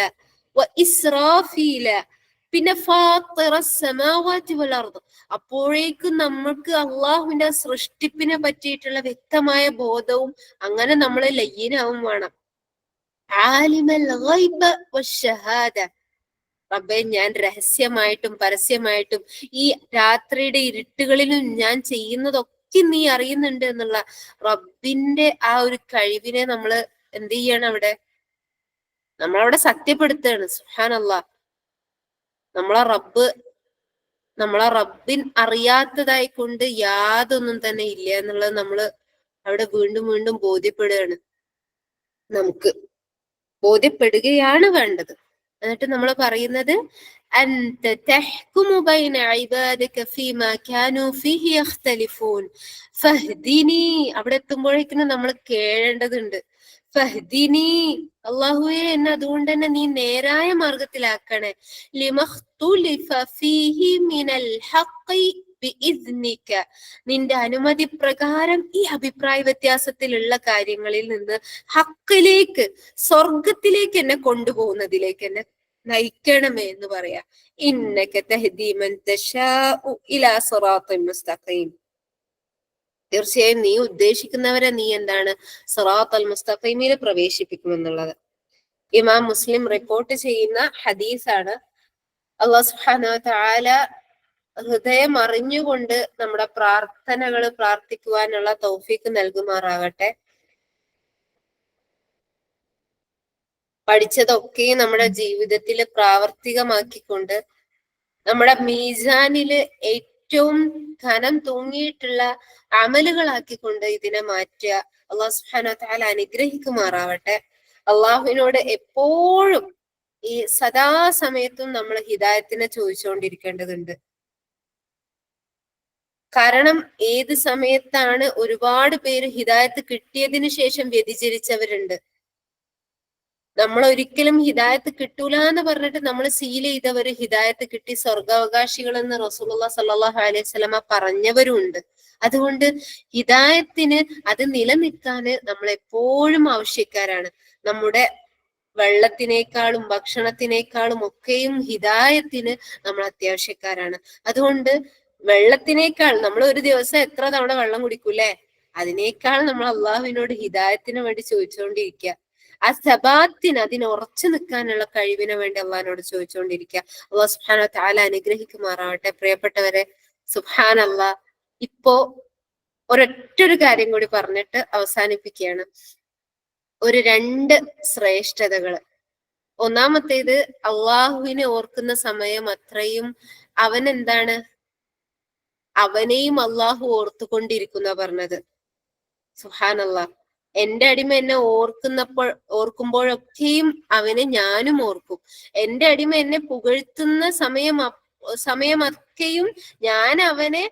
വഇസ്രാഫീല, പിന്നെ ഫാത്തിറസ് സമാവാതി വൽ അർദ്. അപ്പോഴേക്കും നമുക്ക് അള്ളാഹുവിന്റെ സൃഷ്ടിപ്പിനെ പറ്റിയിട്ടുള്ള വ്യക്തമായ ബോധവും അങ്ങനെ നമ്മൾ ലയ്യനാവും വേണം. ആലിമൽ ഗൈബ് വശഹാദ. റബ്ബേ, ഞാൻ രഹസ്യമായിട്ടും പരസ്യമായിട്ടും ഈ രാത്രിയുടെ ഇരുട്ടുകളിലും ഞാൻ ചെയ്യുന്നതൊക്കെ നീ അറിയുന്നുണ്ട് എന്നുള്ള റബ്ബിന്റെ ആ ഒരു കഴിവിനെ നമ്മൾ എന്ത് ചെയ്യണം? നമ്മളവിടെ സത്യപ്പെടുത്തുകയാണ്. സുബ്ഹാനല്ലാഹ്. നമ്മളെ റബ്ബിൻ അറിയാത്തതായി കൊണ്ട് യാതൊന്നും തന്നെ ഇല്ല എന്നുള്ളത് നമ്മൾ അവിടെ വീണ്ടും വീണ്ടും ബോധ്യപ്പെടുകയാണ് വേണ്ടത്. എന്നിട്ട് നമ്മൾ പറയുന്നത്, അൻത തഹ്കുമു ബൈന ഇബാദിക ഫീമാ കാനൂ ഫീഹി യഖ്തലിഫൂൻ ഫഹ്ദിനി. അവിടെ എത്തുമ്പോഴേക്കും നമ്മൾ കേഴേണ്ടതുണ്ട്. ഫഹ്ദിനി, അല്ലാഹുവേ, എന്നെ അതുകൊണ്ട് തന്നെ നീ നേരായ മാർഗത്തിലാക്കണേ. ലിമഖ്തുലിഫ ഫീഹി മിനൽ ഹഖ്ഖി ബിഇദ്നിക. നിന്റെ അനുമതി പ്രകാരം ഈ അഭിപ്രായ വ്യത്യാസത്തിലുള്ള കാര്യങ്ങളിൽ നിന്ന് ഹക്കിലേക്ക്, സ്വർഗത്തിലേക്ക് എന്നെ കൊണ്ടുപോകുന്നതിലേക്ക് എന്നെ നയിക്കണമേ എന്ന് പറയാ. ഇന്നക തഹ്ദീ മൻ തശാഉ ഇലാ സിറാത്തിൻ മുസ്തഖീം. തീർച്ചയായും നീ ഉദ്ദേശിക്കുന്നവരെ നീ എന്താണ് സിറാത്തൽ മുസ്തഖീമിൽ പ്രവേശിപ്പിക്കുമെന്നുള്ളത്. ഇമാം മുസ്ലിം റിപ്പോർട്ട് ചെയ്യുന്ന ഹദീസാണ്. അല്ലാഹു സുബ്ഹാനഹു വ തആല ഹൃദയം അറിഞ്ഞുകൊണ്ട് നമ്മുടെ പ്രാർത്ഥനകൾ പ്രാർത്ഥിക്കുവാനുള്ള തൗഫീക്ക് നൽകുമാറാകട്ടെ. പഠിച്ചതൊക്കെ നമ്മുടെ ജീവിതത്തിൽ പ്രാവർത്തികമാക്കിക്കൊണ്ട് നമ്മുടെ മീസാനില് ഏറ്റവും ഘനം തൂങ്ങിയിട്ടുള്ള അമലുകളാക്കിക്കൊണ്ട് ഇതിനെ മാറ്റുക. അള്ളാഹു സുബ്ഹാനഹു വ തആല അനുഗ്രഹിക്കുമാറാവട്ടെ. അള്ളാഹുവിനോട് എപ്പോഴും ഈ സദാസമയത്തും നമ്മൾ ഹിദായത്തിനെ ചോദിച്ചുകൊണ്ടിരിക്കേണ്ടതുണ്ട്. കാരണം ഏത് സമയത്താണ് ഒരുപാട് പേര് ഹിദായത്ത് കിട്ടിയതിനു ശേഷം വ്യതിചരിച്ചവരുണ്ട്. നമ്മൾ ഒരിക്കലും ഹിദായത്ത് കിട്ടൂല എന്ന് പറഞ്ഞിട്ട് നമ്മൾ സീൽ ചെയ്തവര് ഹിദായത്ത് കിട്ടി സ്വർഗാവകാശികൾ എന്ന് റസൂലുള്ളാഹി സ്വല്ലല്ലാഹു അലൈഹി വസല്ലമ പറഞ്ഞവരുണ്ട്. അതുകൊണ്ട് ഹിദായത്തിന് അത് നിലനിൽക്കാന് നമ്മൾ എപ്പോഴും ആവശ്യക്കാരാണ്. നമ്മുടെ വെള്ളത്തിനേക്കാളും ഭക്ഷണത്തിനേക്കാളും ഒക്കെയും ഹിദായത്തിന് നമ്മൾ അത്യാവശ്യക്കാരാണ്. അതുകൊണ്ട് വെള്ളത്തിനേക്കാൾ നമ്മൾ ഒരു ദിവസം എത്ര തവണ വെള്ളം കുടിക്കൂലേ, അതിനേക്കാൾ നമ്മൾ അള്ളാഹുവിനോട് ഹിദായത്തിന് വേണ്ടി ചോദിച്ചുകൊണ്ടിരിക്കുക. ആ സബാത്തിന് അതിന് ഉറച്ചു നിൽക്കാനുള്ള കഴിവിന് വേണ്ടി അള്ളാഹിനോട് ചോദിച്ചുകൊണ്ടിരിക്കുക. അള്ളാഹു സുബ്ഹാനഹു വ തആല അനുഗ്രഹിക്കുമാറാവട്ടെ. പ്രിയപ്പെട്ടവരെ, സുബ്ഹാനല്ലാഹ്, ഇപ്പോ ഒരൊറ്റൊരു കാര്യം കൂടി പറഞ്ഞിട്ട് അവസാനിപ്പിക്കുകയാണ്. ഒരു 2 ശ്രേഷ്ഠതകള്. ഒന്നാമത്തേത്, അള്ളാഹുവിനെ ഓർക്കുന്ന സമയം അത്രയും അവൻ എന്താണ്, അവനെയും അള്ളാഹു ഓർത്തുകൊണ്ടിരിക്കുന്ന പറഞ്ഞത്. സുബ്ഹാനല്ലാഹ്, എന്റെ അടിമ എന്നെ ഓർക്കുമ്പോഴൊക്കെയും അവനെ ഞാനും ഓർക്കും. എന്റെ അടിമ എന്നെ പുകഴ്ത്തുന്ന സമയമൊക്കെയും ഞാൻ അവനെ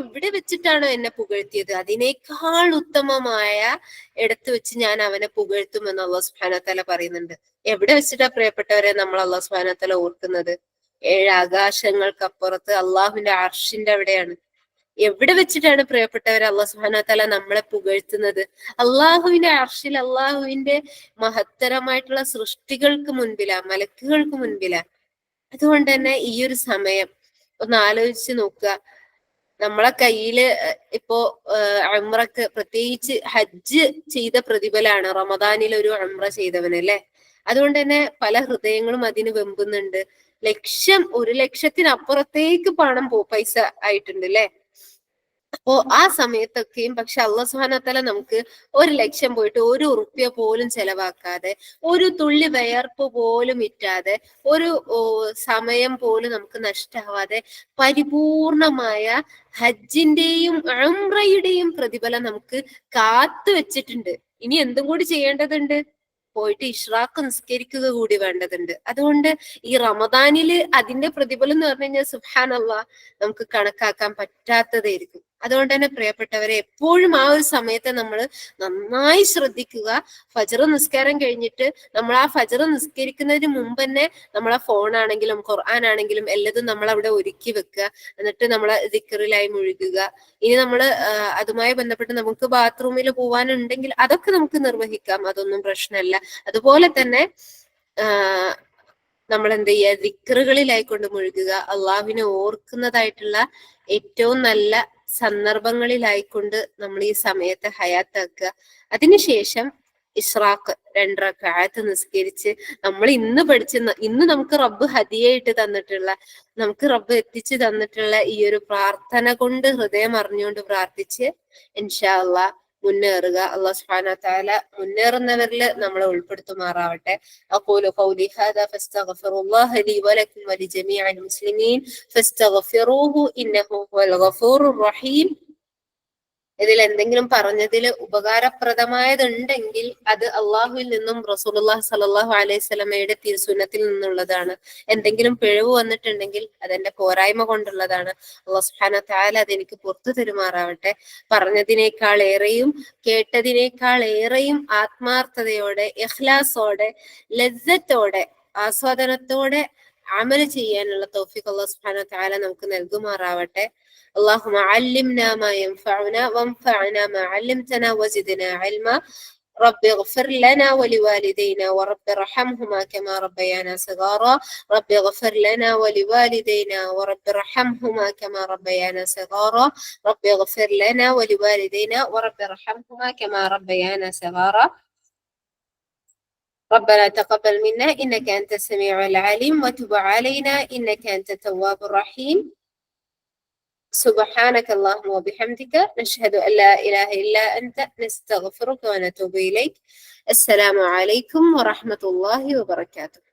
എവിടെ വെച്ചിട്ടാണോ എന്നെ പുകഴ്ത്തിയത് അതിനേക്കാൾ ഉത്തമമായ ഇടത്ത് വെച്ച് ഞാൻ അവനെ പുകഴ്ത്തുമെന്ന് അല്ലാഹു സുബ്ഹാനഹു വ തആല പറയുന്നുണ്ട്. എവിടെ വെച്ചിട്ടാ പ്രിയപ്പെട്ടവരെ നമ്മൾ അല്ലാഹു സുബ്ഹാനഹു വ തആല ഓർക്കുന്നത്? 7 ആകാശങ്ങൾക്കപ്പുറത്ത് അള്ളാഹുവിന്റെ അർഷിന്റെ അവിടെയാണ്. എവിടെ വെച്ചിട്ടാണ് പ്രിയപ്പെട്ടവരെ അല്ലാഹു സുബ്ഹാനഹു വ തആല നമ്മളെ പുകഴ്ത്തുന്നത്? അള്ളാഹുവിന്റെ അർഷിൽ, അള്ളാഹുവിന്റെ മഹത്തരമായിട്ടുള്ള സൃഷ്ടികൾക്ക് മുൻപിലാ, മലക്കുകൾക്ക് മുൻപിലാ. അതുകൊണ്ട് തന്നെ ഈ ഒരു സമയം ഒന്ന് ആലോചിച്ച് നോക്കുക. നമ്മളെ കയ്യില് ഇപ്പോ ഉംറക്ക്, പ്രത്യേകിച്ച് ഹജ്ജ് ചെയ്ത പ്രതിഫലാണ് റമദാനിൽ ഒരു ഉംറ ചെയ്തവന്, അല്ലെ? അതുകൊണ്ട് തന്നെ പല ഹൃദയങ്ങളും അതിന് വെമ്പുന്നുണ്ട്. 1,00,000-1,00,000-അപ്പുറത്തേക്ക് പൈസ ആയിട്ടുണ്ട്, അല്ലെ? അപ്പോ ആ സമയത്തൊക്കെയും പക്ഷെ അല്ലാഹു സുബ്ഹാനഹു വ തആല നമുക്ക് 1,00,000 പോയിട്ട് 1 ഉറുപ്യ പോലും ചെലവാക്കാതെ, ഒരു തുള്ളി വിയർപ്പ് പോലും ഇറ്റാതെ, ഒരു സമയം പോലും നമുക്ക് നഷ്ടമാവാതെ പരിപൂർണമായ ഹജ്ജിന്റെയും ഉംറയുടെയും പ്രതിഫലം നമുക്ക് കാത്തു വെച്ചിട്ടുണ്ട്. ഇനി എന്തും കൂടി ചെയ്യേണ്ടതുണ്ട്? പോയിട്ട് ഇഷ്റാഖ് നിസ്കരിക്കുക കൂടി വേണ്ടതുണ്ട്. അതുകൊണ്ട് ഈ റമദാനില് അതിന്റെ പ്രതിഫലം എന്ന് പറഞ്ഞു കഴിഞ്ഞാൽ സുബ്ഹാനല്ലാഹ് നമുക്ക് കണക്കാക്കാൻ പറ്റാത്തതായിരിക്കും. അതുകൊണ്ട് തന്നെ പ്രിയപ്പെട്ടവരെ, എപ്പോഴും ആ ഒരു സമയത്തെ നമ്മൾ നന്നായി ശ്രദ്ധിക്കുക. ഫജ്ർ നിസ്കാരം കഴിഞ്ഞിട്ട് നമ്മൾ ആ ഫജ്ർ നിസ്കരിക്കുന്നതിന് മുമ്പ് തന്നെ നമ്മളെ ഫോണാണെങ്കിലും ഖുർആനാണെങ്കിലും എല്ലതും നമ്മൾ അവിടെ ഒരുക്കി വെക്കുക. എന്നിട്ട് നമ്മളെ ദിക്റിലായി മുഴുകുക. ഇനി നമ്മള് അതുമായി ബന്ധപ്പെട്ട് നമുക്ക് ബാത്റൂമിൽ പോവാനുണ്ടെങ്കിൽ അതൊക്കെ നമുക്ക് നിർവഹിക്കാം, അതൊന്നും പ്രശ്നമല്ല. അതുപോലെ തന്നെ നമ്മൾ എന്ത് ചെയ്യുക, ദിക്റുകളിലായിക്കൊണ്ട് മുഴുകുക. അള്ളാഹുവിനെ ഓർക്കുന്നതായിട്ടുള്ള ഏറ്റവും നല്ല സന്ദർഭങ്ങളിലായിക്കൊണ്ട് നമ്മൾ ഈ സമയത്തെ ഹയാത്താക്കുക. അതിനുശേഷം ഇഷ്റാഖ് 2 റക്അത്ത് നിസ്കരിച്ച് നമ്മൾ ഇന്ന് നമുക്ക് റബ്ബ് ഹദിയായിട്ട് തന്നിട്ടുള്ള, നമുക്ക് റബ്ബ് എത്തിച്ചു തന്നിട്ടുള്ള ഈ ഒരു പ്രാർത്ഥന കൊണ്ട് ഹൃദയം അറിഞ്ഞുകൊണ്ട് പ്രാർത്ഥിച്ച് ഇൻഷാ അള്ളാഹ് മുന്നേറുക. അല്ലാഹു സുബ്ഹാനഹു വ തആല മുന്നേറുന്നവരിൽ നമ്മളെ ഉൾപ്പെടുത്തുമാറാവട്ടെ. അഖൂലു ഖൗലി ഹാദാ ഫസ്തഗ്ഫിറുല്ലാഹ ലി വലക്കും വലിജമീഅൽ മുസ്ലിമീൻ ഫസ്തഗ്ഫിറൂഹു ഇന്നഹു ഹുവൽ ഗഫൂറുർ റഹീം. ഇതിൽ എന്തെങ്കിലും പറഞ്ഞതിൽ ഉപകാരപ്രദമായതുണ്ടെങ്കിൽ അത് അള്ളാഹുവിൽ നിന്നും റസൂലുള്ളാഹി സ്വല്ലല്ലാഹു അലൈഹി വസല്ലമയുടെ തിരുസുന്നത്തിൽ നിന്നുള്ളതാണ്. എന്തെങ്കിലും പിഴവ് വന്നിട്ടുണ്ടെങ്കിൽ അതെന്റെ പോരായ്മ കൊണ്ടുള്ളതാണ്. അല്ലാഹു സുബ്ഹാനഹു വ തആല അതെനിക്ക് പുറത്തു തരുമാറാവട്ടെ. പറഞ്ഞതിനേക്കാൾ ഏറെയും കേട്ടതിനേക്കാൾ ഏറെയും ആത്മാർത്ഥതയോടെ, ഇഖ്ലാസോടെ, ലസ്സത്തോടെ, ആസ്വാദനത്തോടെ അമല് ചെയ്യാനുള്ള തൗഫീഖ് അല്ലാഹു സുബ്ഹാനഹു വ തആല നമുക്ക് നൽകുമാറാവട്ടെ. اللهم علمنا ما ينفعنا وانفعنا ما علمتنا وزدنا علما رب اغفر لنا ولوالدينا ورب ارحمهما كما ربيانا صغارا. رب اغفر لنا ولوالدينا ورب ارحمهما كما ربيانا صغارا. رب اغفر لنا ولوالدينا ورب ارحمهما كما ربيانا صغارا. ربنا تقبل منا إنك أنت السميع العليم وتب علينا إنك أنت التواب الرحيم. سبحانك اللهم وبحمدك نشهد أن لا إله إلا أنت نستغفرك ونتوب إليك. السلام عليكم ورحمة الله وبركاته.